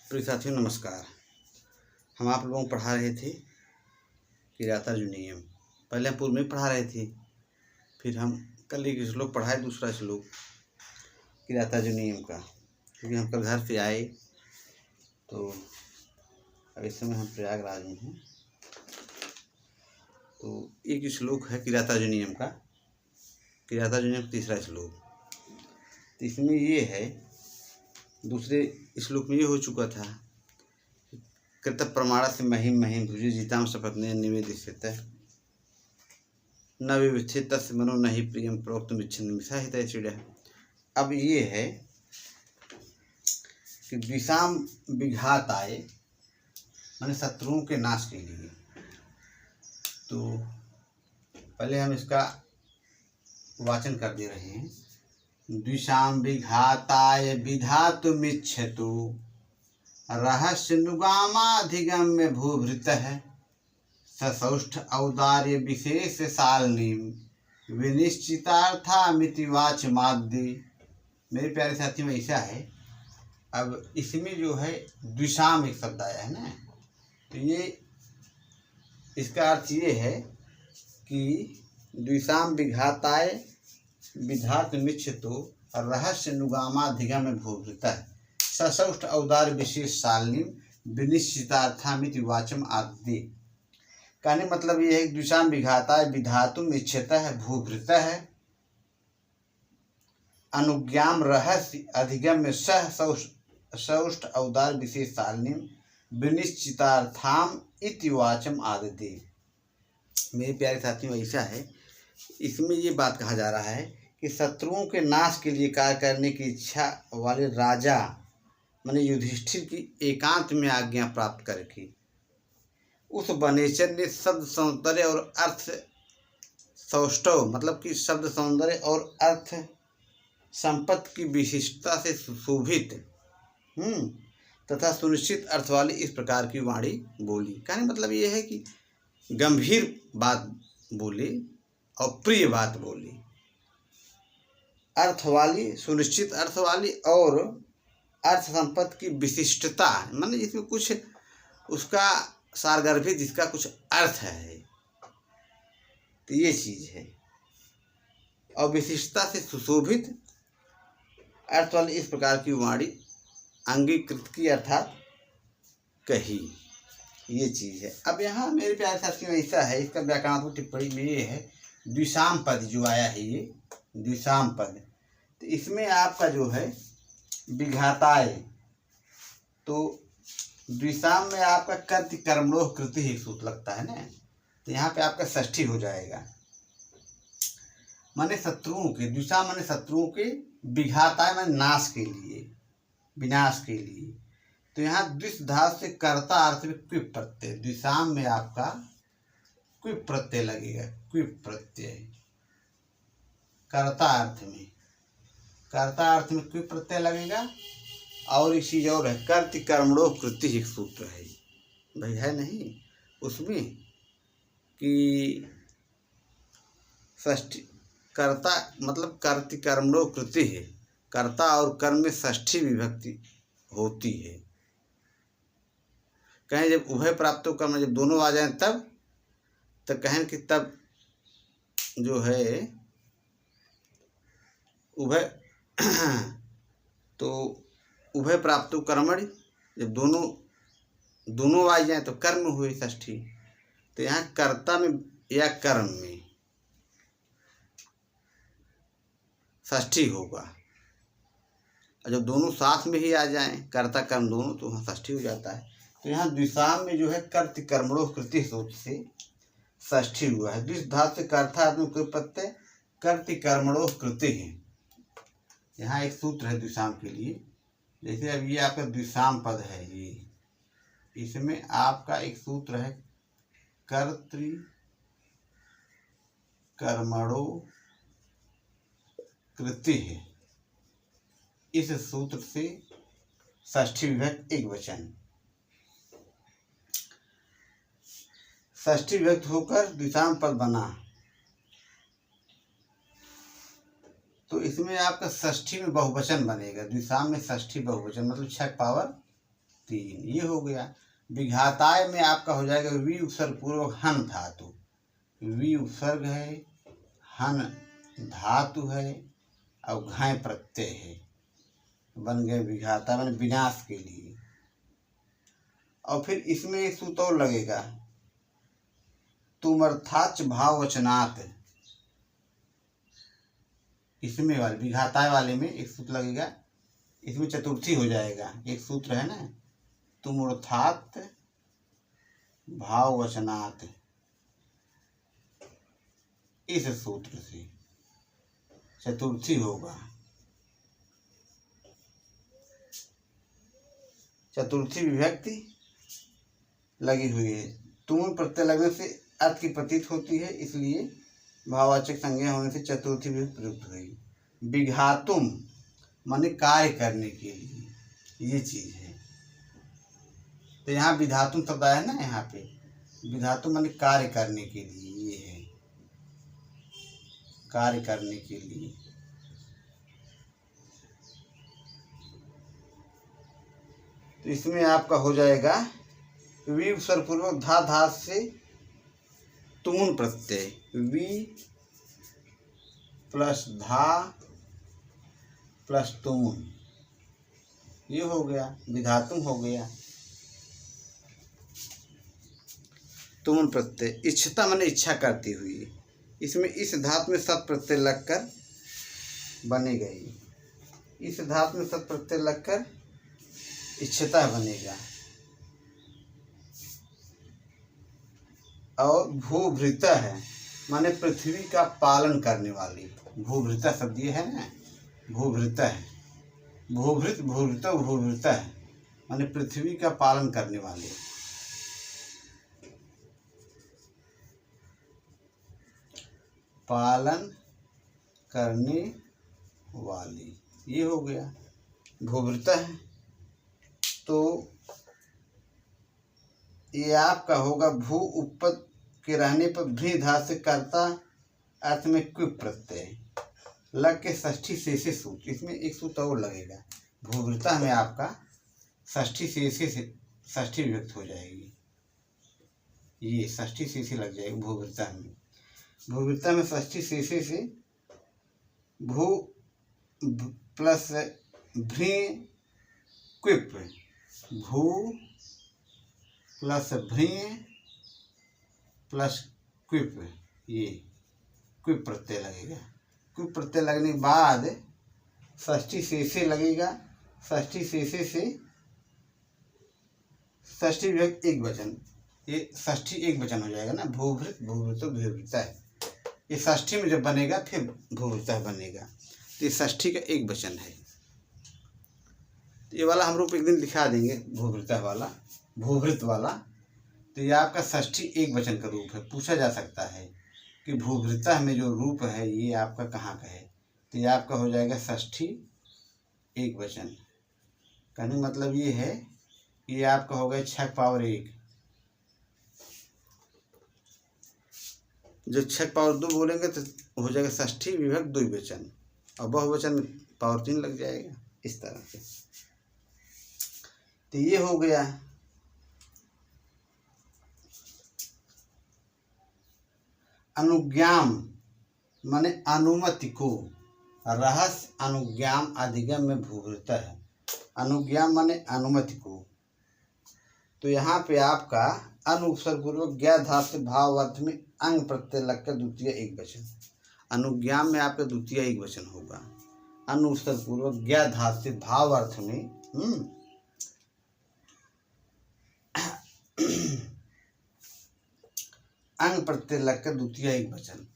प्रिय साथियों नमस्कार। हम आप लोगों को पढ़ा रहे थे किराता जो नियम। पहले हम पूर्व में पढ़ा रहे थे, फिर हम कल एक श्लोक पढ़ाए, दूसरा श्लोक किराता जो नियम का, क्योंकि हम कल घर से आए तो अब इस समय हम प्रयागराज में हैं। तो एक श्लोक है किराता जो नियम का, किराता जो नियम तीसरा श्लोक। तो इसमें ये है, दूसरे श्लोक में ये हो चुका था, कृत प्रमाण से महिम महिम भुजि जीताम सपत्ने निवेदित न विविच्छेद तस्य मनो नहीं प्रियम प्रोक्त विच्छिन्न मिषा हित चिड़। अब ये है कि द्विषाम विघाताय, माने शत्रुओं के नाश के लिए। तो पहले हम इसका वाचन कर दे रहे हैं। द्विषाम विघाताय विधातुमिच्छतु रहस्य नुगामाधिगम्य भूभृतः ससौष्ठ औदार्य विशेष सालनीम विनिश्चितार्थामिति वाचमाद्य। मेरे प्यारे साथियों में ऐसा है, अब इसमें जो है द्विषाम एक शब्द आया है ना, तो ये इसका अर्थ ये है कि द्विषाम विघाताय विधातुमिच्छतु रहस्य नुगामाधिगम्य भूभृतः ससौष्ठ औदार्य विशेष सालनीम विनिश्चितार्थामिति वाचम आदि। कहने मतलब ये है कि द्विषाम विघाताय विधातुम इच्छतः भूभृतः अनुज्ञाम रहस्य अधिगम्य सह सौष्ठ औदार्य विशेष सालनीम विनिश्चितार्थाम इति वाचम आदि। मेरे प्यारे साथियों ऐसा है, इसमें ये बात कहा जा रहा है कि शत्रुओं के नाश के लिए कार्य करने की इच्छा वाले राजा माने युधिष्ठिर की एकांत में आज्ञा प्राप्त करके उस वनेचर ने शब्द सौंदर्य और अर्थ सौष्ठव मतलब कि शब्द सौंदर्य और अर्थ संपत्ति की विशिष्टता से सुशोभित तथा सुनिश्चित अर्थ वाली इस प्रकार की वाणी बोली। कहने मतलब ये है कि गंभीर बात बोली और प्रिय बात बोली, अर्थ वाली, सुनिश्चित अर्थ वाली और अर्थ संपत्ति की विशिष्टता, मतलब इसमें कुछ उसका सारगर्भित, जिसका कुछ अर्थ है, तो ये चीज है। और विशिष्टता से सुशोभित अर्थ वाली इस प्रकार की वाणी अंगीकृत की अर्थात कही, ये चीज है। अब यहाँ मेरे प्यारे साथियों ऐसा है, इसका व्याकरणात्मक टिप्पणी में ये है द्विषाम पद जो आया है, ये द्विषाम पद, तो इसमें आपका जो है विघाताय, तो द्विषाम में आपका कर्ति कर्मणोह कृति ही सूत्र लगता है ना, तो यहाँ पे आपका षष्ठी हो जाएगा। माने शत्रुओं के, द्विषाम माने शत्रुओं के, विघाताय माने नाश के लिए, विनाश के लिए। तो यहाँ द्विष धातु से कर्ता अर्थ में क्विप प्रत्यय, द्विषाम में आपका क्विप प्रत्यय लगेगा, क्विप प्रत्यय कर्ता अर्थ में, कर्ता अर्थ में क्विप प्रत्यय लगेगा। और एक चीज और है, कर्ति कर्मणो कृति ही सूत्र है भाई, है नहीं उसमें कि षष्ठी कर्ता मतलब कर्ति कर्मणो कृति है, कर्ता और कर्म में षष्ठी विभक्ति होती है। कहें जब उभय प्राप्त हो कर्म, जब दोनों आ जाएं तब, तो कहें कि तब जो है उभय तो उभय प्राप्त कर्मणि, जब दोनों आ जाए तो कर्म हुए षष्ठी। तो यहाँ कर्ता में या कर्म में षष्ठी होगा, और जब दोनों साथ में ही आ जाएं, कर्ता कर्म दोनों, तो वहाँ षष्ठी हो जाता है। तो यहाँ द्विषाम में जो है कर्ति कर्मणो कृति सूत्र से षष्ठी हुआ है। द्विष धातु से कर्ता आत्म कोई प्रत्यय कर्ति कर्मणो कृति है। यहाँ एक सूत्र है द्विषाम के लिए, जैसे अब ये आपका द्विषाम पद है, ये इसमें आपका एक सूत्र है कर्तृ कर्मणो कृति है। इस सूत्र से षष्ठी विभक्त एक वचन, षष्ठी विभक्त होकर द्विषाम पद बना। तो इसमें आपका षष्ठी में बहुवचन बनेगा, द्विसाम में षष्ठी बहुवचन मतलब 6 पावर 3, ये हो गया। विघाताय में आपका हो जाएगा वी उपसर्ग पूर्वक हन धातु, वी उपसर्ग है, हन धातु है और घाय प्रत्यय है, बन गए विघाता मैंने विनाश के लिए। और फिर इसमें एक सूत्र और लगेगा, तुमर्थाच भाववचनात्, इसमें वाले विघाताय वाले में एक सूत्र लगेगा, इसमें चतुर्थी हो जाएगा। एक सूत्र है ना, तुमर्थात् भाववचनात्, इस सूत्र से चतुर्थी होगा, चतुर्थी विभक्ति लगी हुई है। तुम प्रत्यय लगने से अर्थ की प्रतीत होती है, इसलिए भाववाचक संज्ञा होने से चतुर्थी विभक्ति प्रयुक्त हुई। विघातुम माने कार्य करने के लिए, ये चीज है। तो यहाँ विधातुम शब्द आया ना, यहाँ पे विधातुम माने कार्य करने के लिए, ये है कार्य करने के लिए। तो इसमें आपका हो जाएगा वी उपसर्ग पूर्वक धा धा से तुमुन प्रत्यय, वी प्लस धा प्लस तुमुन, ये हो गया विधातुम हो गया। तुमुन प्रत्यय इच्छता माने इच्छा करती हुई, इसमें इस धातु में सत प्रत्यय लगकर बनेगा, इस धातु में सत प्रत्यय लगकर इच्छता बनेगा। और भूभृता है माने पृथ्वी का पालन करने वाली, भूभृता शब्द ये है ना, भूभृता है, भूभृत भूभृत भूभृता है माने पृथ्वी का पालन करने वाले। पालन करने वाली, ये हो गया भूभृता है। तो ये आपका होगा भू उपपद के रहने पर भ्री धा से कर्ता अर्थ में क्विप प्रत्यय लग के षष्ठी शेषे सूत्र, इसमें एक सूत्र और लगेगा। भूभृता में आपका षष्ठी शेषे से षष्ठी विभक्त हो जाएगी, ये षष्ठी शेषे लग जाएगी भूभृता में। भूभृता में षष्ठी शेषे से भू प्लस भ्री क्विप, भू प्लस भ्री प्लस क्विप, ये क्विप प्रत्यय लगेगा। क्विप प्रत्यय लगने के बाद षष्ठी शेषे लगेगा, षष्ठी शेषे से षष्ठी विभक्त एक वचन, ये षष्ठी एक वचन हो जाएगा ना, भूभृत भूभृत भूभृता है, ये षष्ठी में जब बनेगा फिर भूभृता बनेगा, तो ये षष्ठी का एक वचन है। ये वाला हम लोग एक दिन दिखा देंगे, भूभृता वाला, भूभृत वाला। तो ये आपका षष्ठी एक वचन का रूप है। पूछा जा सकता है कि भूभृता में जो रूप है ये आपका कहाँ का है, तो ये आपका हो जाएगा षष्ठी एक वचन। कहने मतलब ये है कि ये आपका हो गया 6 पावर 1, जो 6 पावर 2 बोलेंगे तो हो जाएगा षष्ठी विभक्त द्विवचन, और बहुवचन में पावर 3 लग जाएगा, इस तरह से। तो ये हो गया। अनुज्ञाम माने अनुमति को, रहस्य अनुज्ञाम अधिगम में भूभृता है। अनुज्ञाम माने अनुमति को। तो यहाँ पे आपका अनुपसर्ग पूर्वक ज्ञा धातु से भाव अर्थ में अंग प्रत्यय लगकर द्वितीय एक वचन, अनुज्ञाम में आपका द्वितीय एक वचन होगा। अनुपसर्ग पूर्वक ज्ञा धातु से भाव अर्थ में अंग प्रत्यय लगकर द्वितीय एक वचन,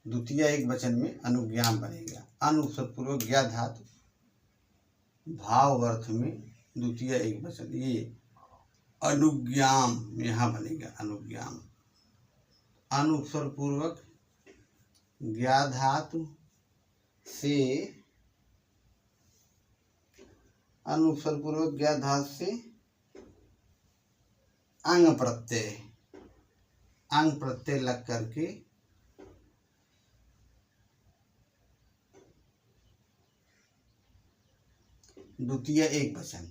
द्वितीय एक वचन में अनुज्ञाम बनेगा। अनुपसर्ग पूर्वक ज्ञा धातु भाव अर्थ में द्वितीय एक वचन, ये अनुज्ञाम यहाँ बनेगा, अनुज्ञाम। अनुपसर्ग पूर्वक ज्ञा धातु से, अनुपसर्ग पूर्वक ज्ञा धातु से अंग प्रत्यय, अंग प्रत्यय लग करके द्वितीय एक वचन,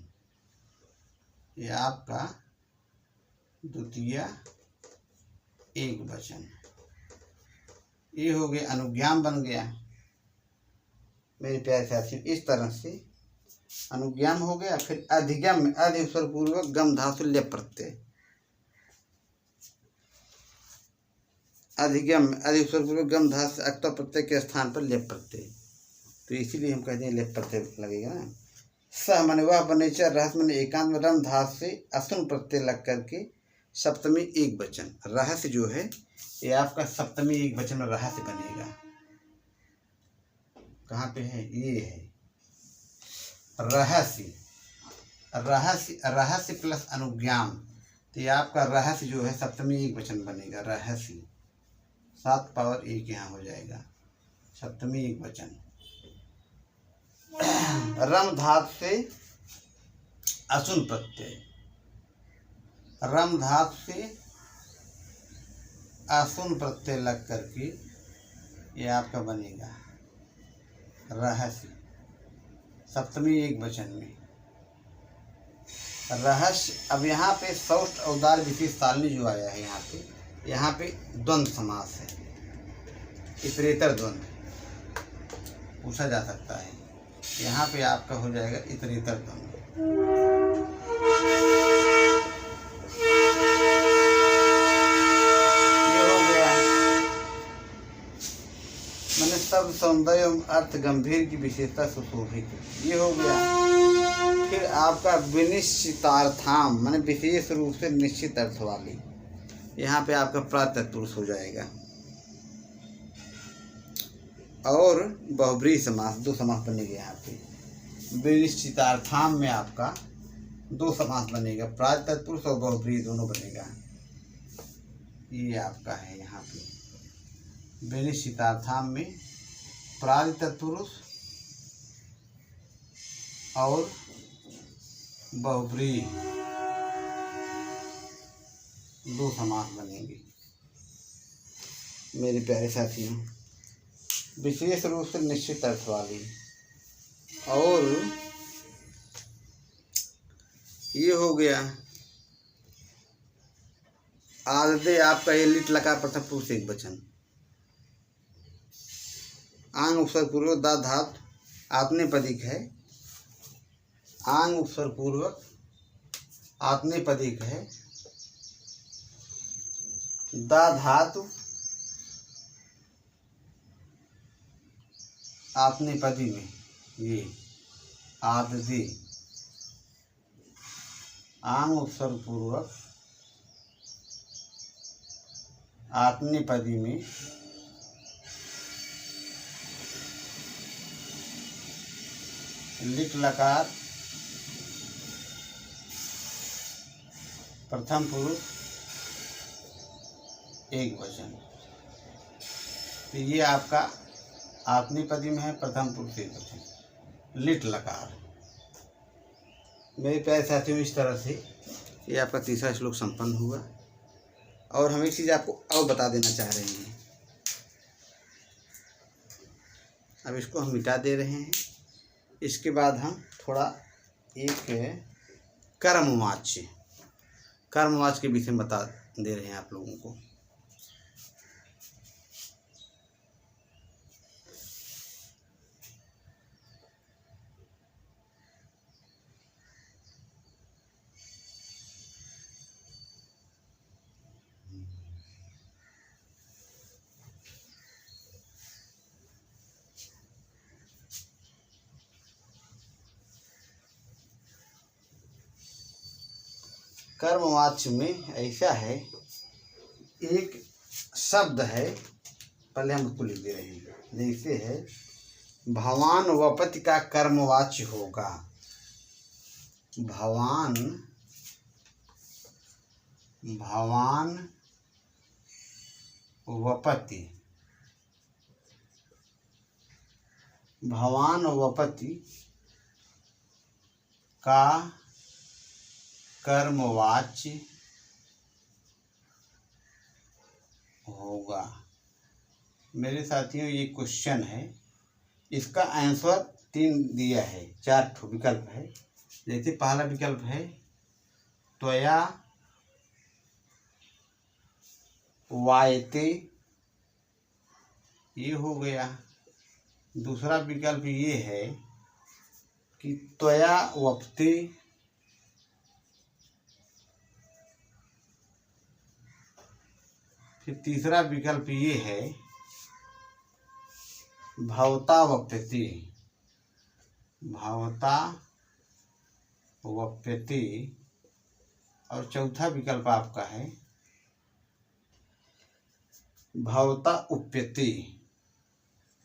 ये आपका द्वितीय एक वचन, ये हो गया अनुज्ञान बन गया मेरे प्यारे साथियों। इस तरह से अनुज्ञान हो गया। फिर अधिगम, अधि स्वर पूर्वक गम धातु लेप प्रत्यय, अधिगम अधि स्वर पूर्वक गम धातु से अक्त प्रत्यय के स्थान पर लेप प्रत्यय, तो इसीलिए हम कहते हैं लेप प्रत्यय लगेगा ना। सह मन वह बनेचर, रहस्य मन एकांत में रम धातु से असुन प्रत्यय लग करके सप्तमी एक वचन, रहस्य जो है ये आपका सप्तमी एक वचन में रहस्य बनेगा। कहाँ पे है? ये है रहस्य, रहस्य, रहस्य प्लस अनुज्ञान, तो ये आपका रहस्य जो है सप्तमी एक वचन बनेगा। रहस्य 7 पावर 1 यहाँ हो जाएगा, सप्तमी एक वचन। रम धातु से असुन प्रत्यय, रम धातु से असुन प्रत्यय लग करके ये आपका बनेगा रहस्य, सप्तमी एक वचन में रहस्य। अब यहाँ पे सौष्ठ अवतार विशेष सालनी जो आया है यहाँ पे द्वंद्व समास है, इतरेतर द्वंद्व पूछा जा सकता है। यहाँ पे आपका हो जाएगा इतरेतर द्वंद्व। सब सौंदर्य अर्थ गंभीर की विशेषता सुशोभित, ये हो गया। फिर आपका विनिश्चितार्थाम माने विशेष रूप से निश्चित अर्थ वाली, यहाँ पे आपका प्रातःपुरुष हो जाएगा। और बहुब्रीहि समास, 2 समास बनेगा यहाँ पे। विनिश्चितार्थाम में आपका 2 समास बनेगा, प्रातःपुरुष और बहुब्रीहि दोनों बनेगा। ये आपका है यहाँ पे विनिश्चितार्थाम में प्रादि तत्पुरुष और बहुब्रीहि 2 समास बनेंगे मेरे प्यारे साथियों, विशेष रूप से निश्चित अर्थ वाली। और ये हो गया आदे आपका ये लिट लगा प्रथम पुरुष एक वचन, आंग उपसर्ग पूर्वक दा धातु आत्मनेपदिक है, आंग उपसर्ग पूर्वक आत्मनेपदिक है, दा धातु आत्मनेपदी में ये आदि, आंग उपसर्ग पूर्वक आत्मनेपदी में लिट लकार प्रथम पुरुष एक वचन, तो ये आपका आत्मनेपदी में है, प्रथम पुरुष एक वचन लिट लकार। मेरे प्यारे साथियों, इस तरह से ये आपका तीसरा श्लोक संपन्न हुआ। और हम एक चीज़ आपको और बता देना चाह रहे हैं, अब इसको हम मिटा दे रहे हैं। इसके बाद हम थोड़ा एक कर्मवाच्य के विषय में बता दे रहे हैं आप लोगों को। कर्मवाच्य में ऐसा है, एक शब्द है, पहले हम उसको लिख दे रहे हैं। जैसे है भवान वपति का कर्मवाच्य होगा, भवान वपति, भवान वपति का कर्मवाच्य होगा। मेरे साथियों, ये क्वेश्चन है, इसका आंसर 3 दिया है, 4 ठो विकल्प है। जैसे पहला विकल्प है त्वया वायते, ये हो गया। दूसरा विकल्प ये है कि त्वया वप्ते, फिर तीसरा विकल्प ये है भवता वप्यते, भवता वप्यते, और चौथा विकल्प आपका है भवता उप्यते,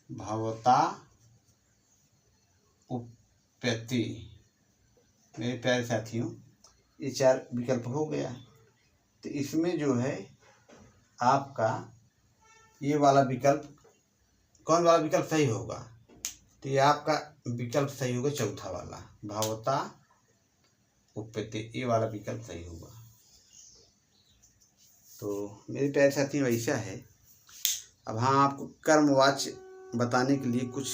भवता उप्यते। मेरे प्यारे साथियों, ये 4 विकल्प हो गया। तो इसमें जो है आपका ये वाला विकल्प, कौन वाला विकल्प सही होगा? तो ये आपका विकल्प सही होगा चौथा वाला, भवता उप्यते, ये वाला विकल्प सही होगा। तो मेरे प्यारे साथियों ऐसा है। अब हाँ, आपको कर्मवाच्य बताने के लिए कुछ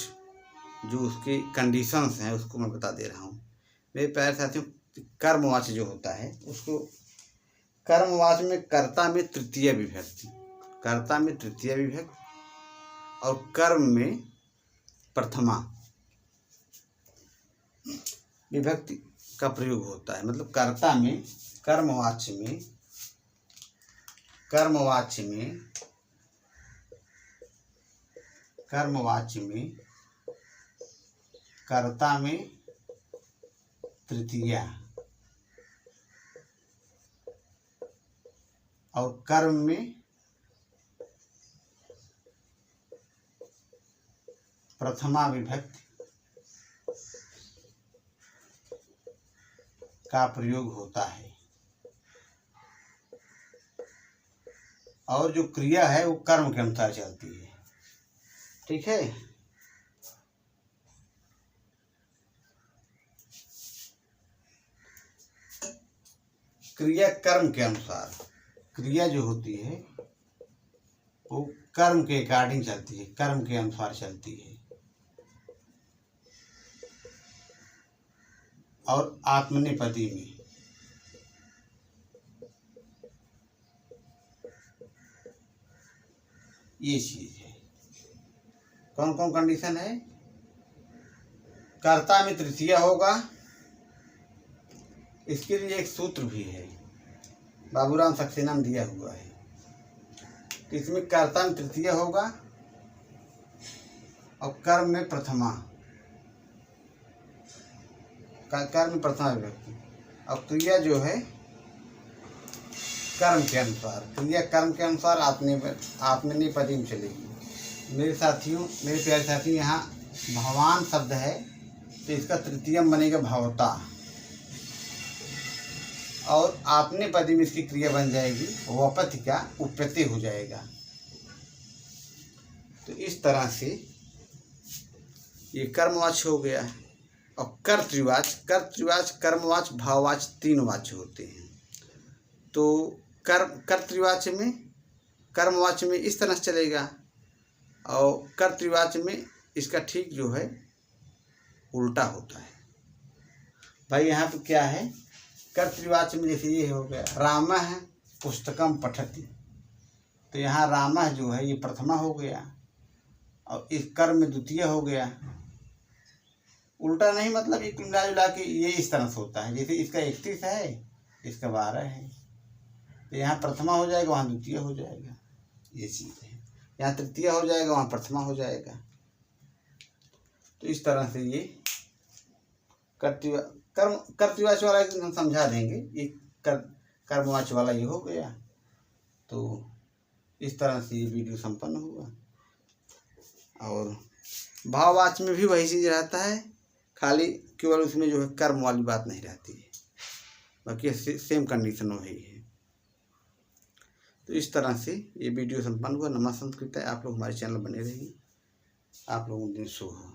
जो उसके कंडीशंस हैं उसको मैं बता दे रहा हूँ। मेरे प्यारे साथियों, कर्मवाच्य जो होता है उसको, कर्मवाच्य में कर्ता में तृतीय विभक्ति, कर्ता में तृतीय विभक्ति और कर्म में प्रथमा विभक्ति का प्रयोग होता है। मतलब कर्ता में, कर्मवाच्य में, कर्मवाच्य में, कर्मवाच्य में कर्ता में तृतीया और कर्म में प्रथमा विभक्ति का प्रयोग होता है। और जो क्रिया है वो कर्म के अनुसार चलती है। ठीक है। क्रिया कर्म के अनुसार, क्रिया जो होती है वो कर्म के अकॉर्डिंग चलती है, कर्म के अनुसार चलती है। और आत्मनेपदी में ये चीज है। कौन कौन कंडीशन है? कर्ता में तृतीय होगा। इसके लिए एक सूत्र भी है, बाबूराम सक्सेना में दिया हुआ है। तो इसमें कर्ता में तृतीय होगा और कर्म में प्रथमा, कर्म में प्रथमा विभक्ति, और क्रिया जो है कर्म के अनुसार, क्रिया कर्म के अनुसार आत्मनेपदी में चलेगी। मेरे साथियों, मेरे प्यारे साथियों, यहाँ भगवान शब्द है तो इसका तृतीयम बनेगा भवता, और आत्मनेपदी में इसकी क्रिया बन जाएगी वपति का उप्यते हो जाएगा। तो इस तरह से ये कर्मवाच्य हो गया। और कर्तृवाच्य, कर्तृवाच्य, कर्मवाच्य, भाववाच्य 3 वाच्य होते हैं। तो कर्तृवाच्य में, कर्मवाच्य में इस तरह से चलेगा, और कर्तृवाच्य में इसका ठीक जो है उल्टा होता है। भाई यहाँ पे क्या है? कर्तृवाच्य में जैसे ये हो गया रामः पुस्तकम पठति, तो यहाँ रामः जो है ये प्रथमा हो गया और इस कर्म में द्वितीय हो गया। उल्टा नहीं, मतलब ये मिला जुला के ये इस तरह से होता है। जैसे इसका 31 है, इसका 12 है, तो यहाँ प्रथमा हो जाएगा, वहाँ द्वितीय हो जाएगा। ये चीज़ है। यहाँ तृतीय हो जाएगा, वहाँ प्रथमा हो जाएगा। तो इस तरह से ये कर्तृवाच्य वाला हम समझा देंगे। ये कर्मवाच्य वाला ये हो गया। तो इस तरह से ये वीडियो संपन्न हुआ। और भाववाच्य में भी वही चीज़ रहता है, खाली केवल उसमें जो है कर्म वाली बात नहीं रहती है, बाकी सेम कंडीशन वही है। तो इस तरह से ये वीडियो संपन्न हुआ। नमः संस्कृत है। आप लोग हमारे चैनल बने रहिए। आप लोगों को दिन शुभ हो।